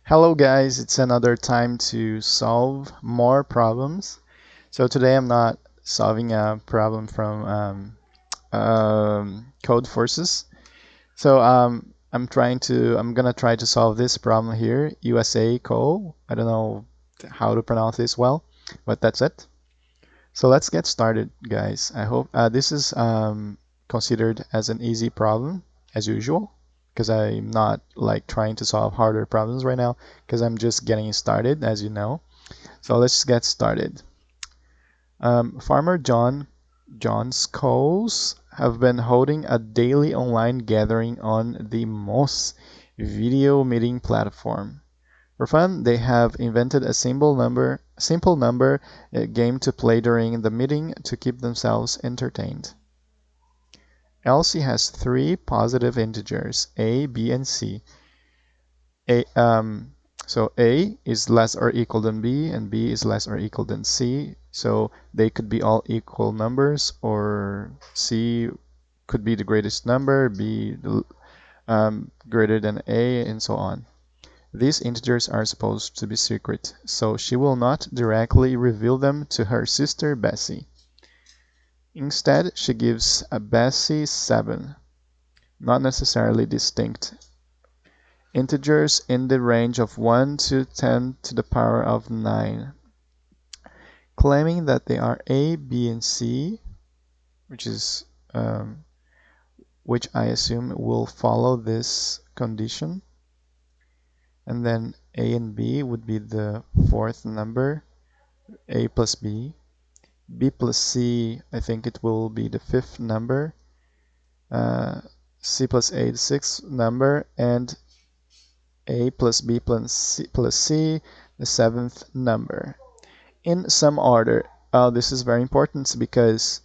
Hello guys, it's another time to solve more problems. So today I'm not solving a problem from Code Forces. I'm gonna try to solve this problem here, USACO. I don't know how to pronounce this well, but that's it. So let's get started, guys. I hope this is considered as an easy problem as usual, because I'm not like trying to solve harder problems right now, because I'm just getting started, as you know. So let's get started. Farmer John's cows have been holding a daily online gathering on the Moss video meeting platform. For fun, they have invented a simple number game to play during the meeting to keep themselves entertained. Elsie has three positive integers, a, b, and c. A, so a is less or equal than b, and b is less or equal than c. So they could be all equal numbers, or c could be the greatest number, b greater than a, and so on. These integers are supposed to be secret, so she will not directly reveal them to her sister Bessie. Instead, she gives a Bessie 7, not necessarily distinct, integers in the range of 1 to 10 to the power of 9, claiming that they are A, B, and C, which is which I assume will follow this condition. And then A and B would be the fourth number, A plus B. B plus C, I think it will be the fifth number. C plus A, the sixth number. And A plus B plus C, the seventh number. In some order. This is very important because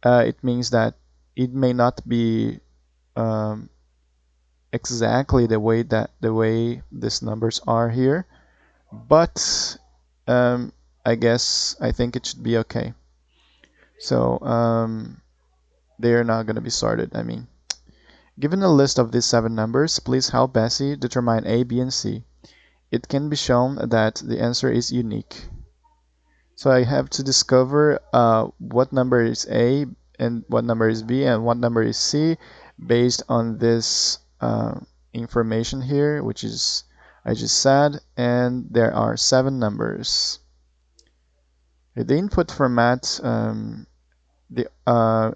it means that it may not be um, exactly the way these numbers are here, but I think it should be okay. So they are not going to be sorted. I mean, given a list of these 7 numbers, please help Bessie determine A, B, and C. It can be shown that the answer is unique. So I have to discover what number is A and what number is B and what number is C based on this information here, which is I just said, and there are 7 numbers. The input format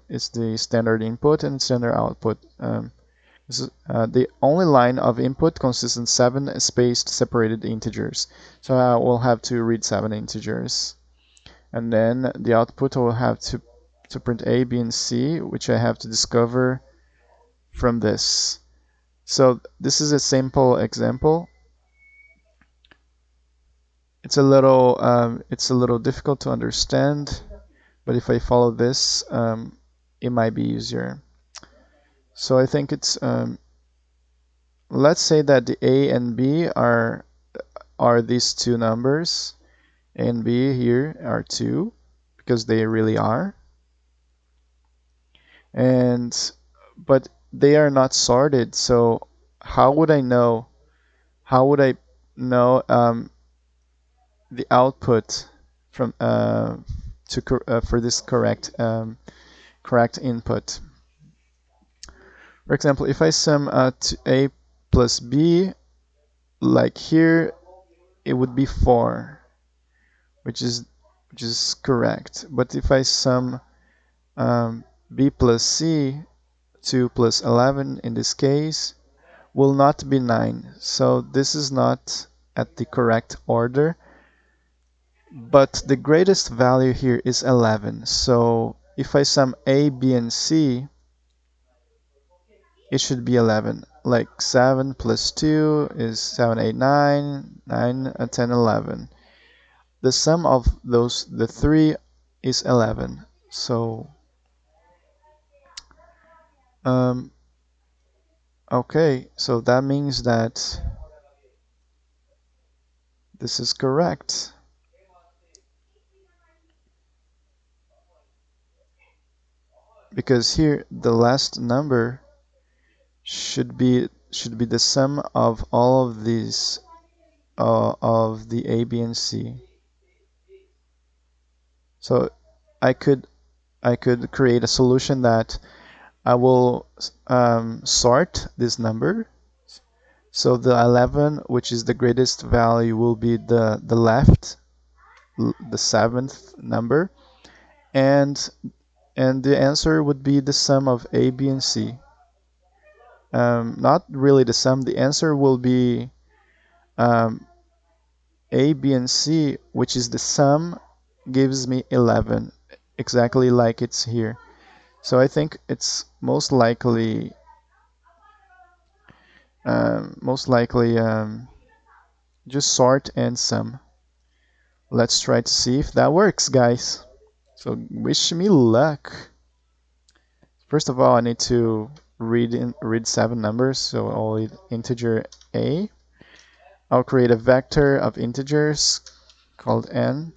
is the standard input and standard output. The only line of input consists in 7 spaced separated integers. So I will have to read 7 integers. And then the output will have to print A, B, and C, which I have to discover from this. So this is a simple example. It's a little difficult to understand, but if I follow this, it might be easier. So I think let's say that the A and B are these 2 numbers. A and B here are 2 because they really are. But they are not sorted, so how would I know the output from for this correct input? For example, if I sum A plus B, like here, it would be 4, which is correct. But if I sum B plus C, 2 plus 11 in this case, will not be 9. So this is not at the correct order. But the greatest value here is 11. So if I sum A, B, and C, it should be 11. Like 7 plus 2 is 7, 8, 9, 9, 10, 11. The sum of the 3 is 11. So, okay, so that means that this is correct. Because here the last number should be the sum of all of these of the A, B, and C. So I could create a solution that I will sort this number. So the 11, which is the greatest value, will be the left, the seventh number, and the answer would be the sum of A, B, and C. Not really the sum. The answer will be um, A, B, and C, which is the sum, gives me 11, exactly like it's here. So I think it's most likely just sort and sum. Let's try to see if that works, guys. So wish me luck. First of all, I need to read 7 numbers, so I'll read integer A. I'll create a vector of integers called n.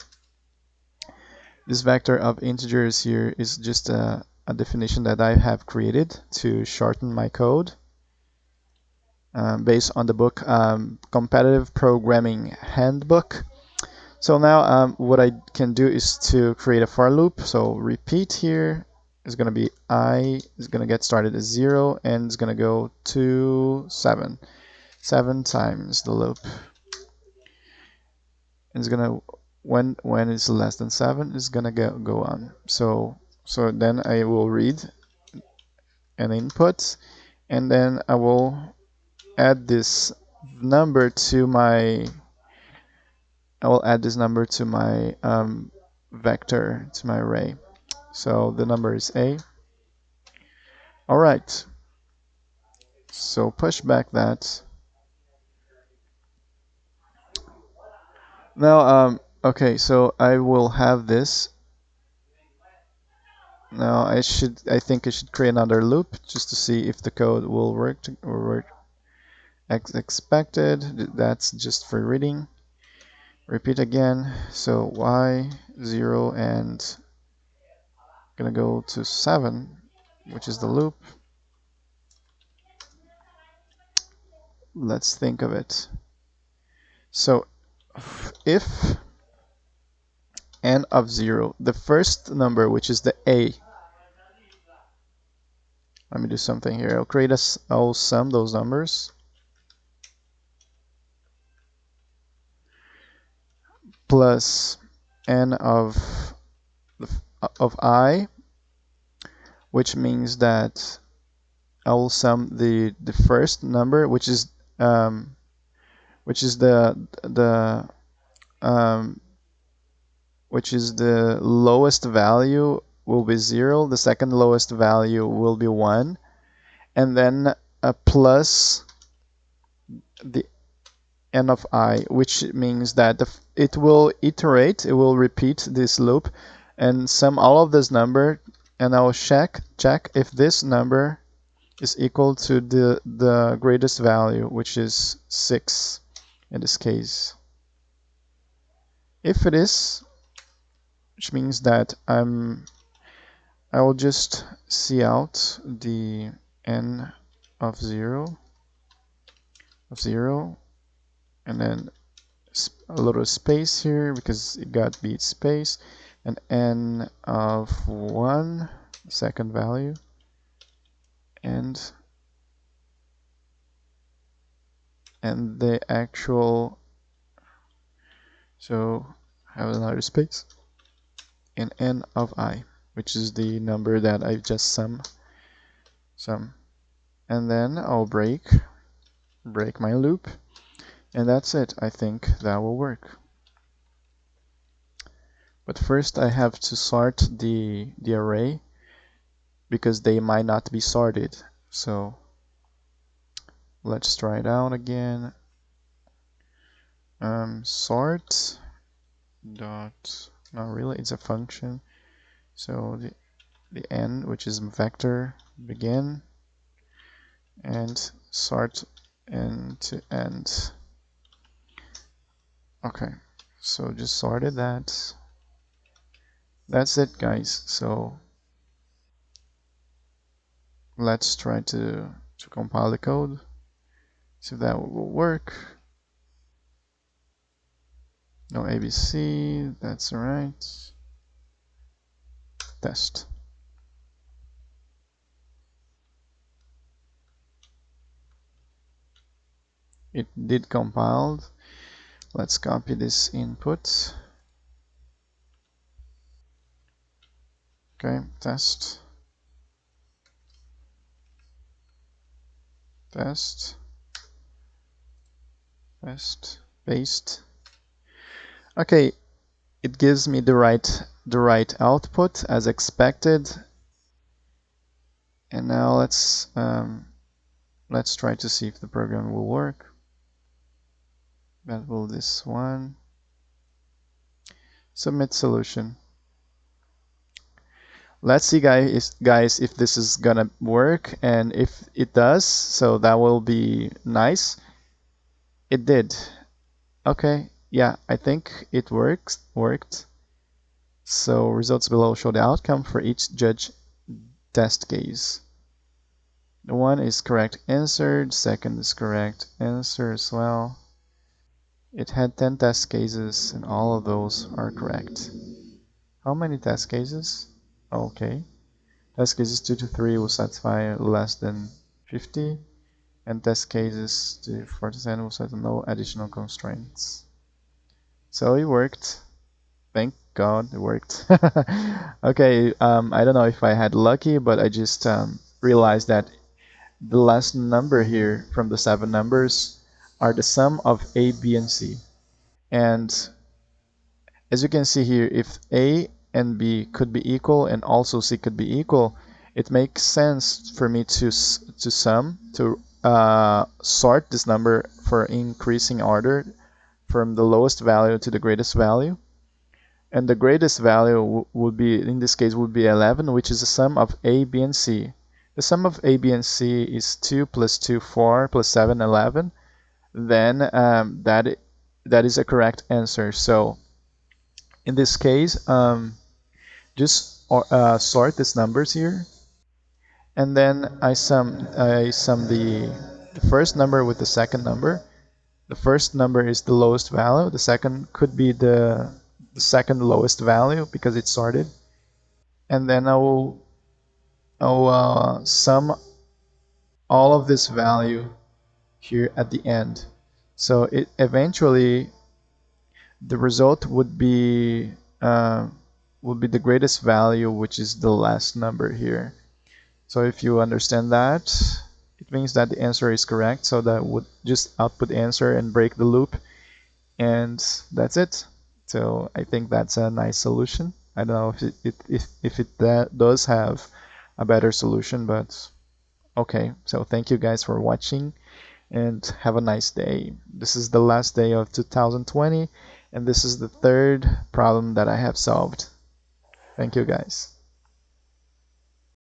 This vector of integers here is just a definition that I have created to shorten my code based on the book Competitive Programming Handbook. So now what I can do is to create a for loop. So repeat here is going to be I is going to get started at 0 and it's going to go to 7. 7 times the loop. And it's going to when it's less than 7 it's going to go on. So then I will read an input and then I will add this number to my vector, to my array. So the number is A. Alright, so push back that. Now, okay, so I will have this. Now I think I should create another loop just to see if the code will work or work as expected. That's just for reading. Repeat again. So y 0 and gonna go to 7, which is the loop. Let's think of it. So if n of 0, the first number, which is the A, let me do something here. I'll sum those numbers. Plus n of I, which means that I will sum the first number, which is the um, which is the lowest value will be 0. The second lowest value will be 1, and then plus the n of I, which means that it will iterate, it will repeat this loop and sum all of this number, and I will check if this number is equal to the greatest value, which is 6 in this case. If it is, which means that I will just see out the n of 0 and then a little space here because it got beat space, and n of 1, second value, and the actual, so have another space, and n of I, which is the number that I just sum, and then I'll break my loop, and that's it. I think that will work. But first I have to sort the array because they might not be sorted. So let's try it out again. Sort dot, not really, it's a function. So the n, which is vector begin, and sort end to end. Okay, so just sorted that. That's it, guys. So let's try to compile the code, see if that will work. No ABC, that's right. Test. It did compiled. Let's copy this input. Okay, test. Test. Test. Paste. Okay, it gives me the right output as expected. And now let's try to see if the program will work. That will this one. Submit solution. Let's see guys if this is gonna work, and if it does, so that will be nice. It did. Okay, yeah, I think it worked. So results below show the outcome for each judge test case. The one is correct answer, the second is correct answer as well. It had 10 test cases and all of those are correct. How many test cases? Okay. Test cases 2 to 3 will satisfy less than 50, and test cases 4 to 10 will satisfy no additional constraints. So it worked. Thank God it worked. Okay, I don't know if I had lucky, but I just realized that the last number here from the 7 numbers are the sum of A, B, and C. And as you can see here, if A and B could be equal and also C could be equal, it makes sense for me to sort this number for increasing order from the lowest value to the greatest value. And the greatest value would be, in this case, would be 11, which is the sum of A, B, and C. The sum of A, B, and C is 2 plus 2, 4, plus 7, 11. Then that is a correct answer. So in this case, just sort these numbers here, and then I sum the first number with the second number. The first number is the lowest value. The second could be the second lowest value because it's sorted. And then I'll sum all of this value here at the end. So it eventually the result uh, would be the greatest value, which is the last number here. So if you understand that, it means that the answer is correct. So that would just output answer and break the loop, and that's it. So I think that's a nice solution. I don't know if it does have a better solution, but okay. So thank you guys for watching and have a nice day. This is the last day of 2020, and this is the third problem that I have solved. Thank you guys.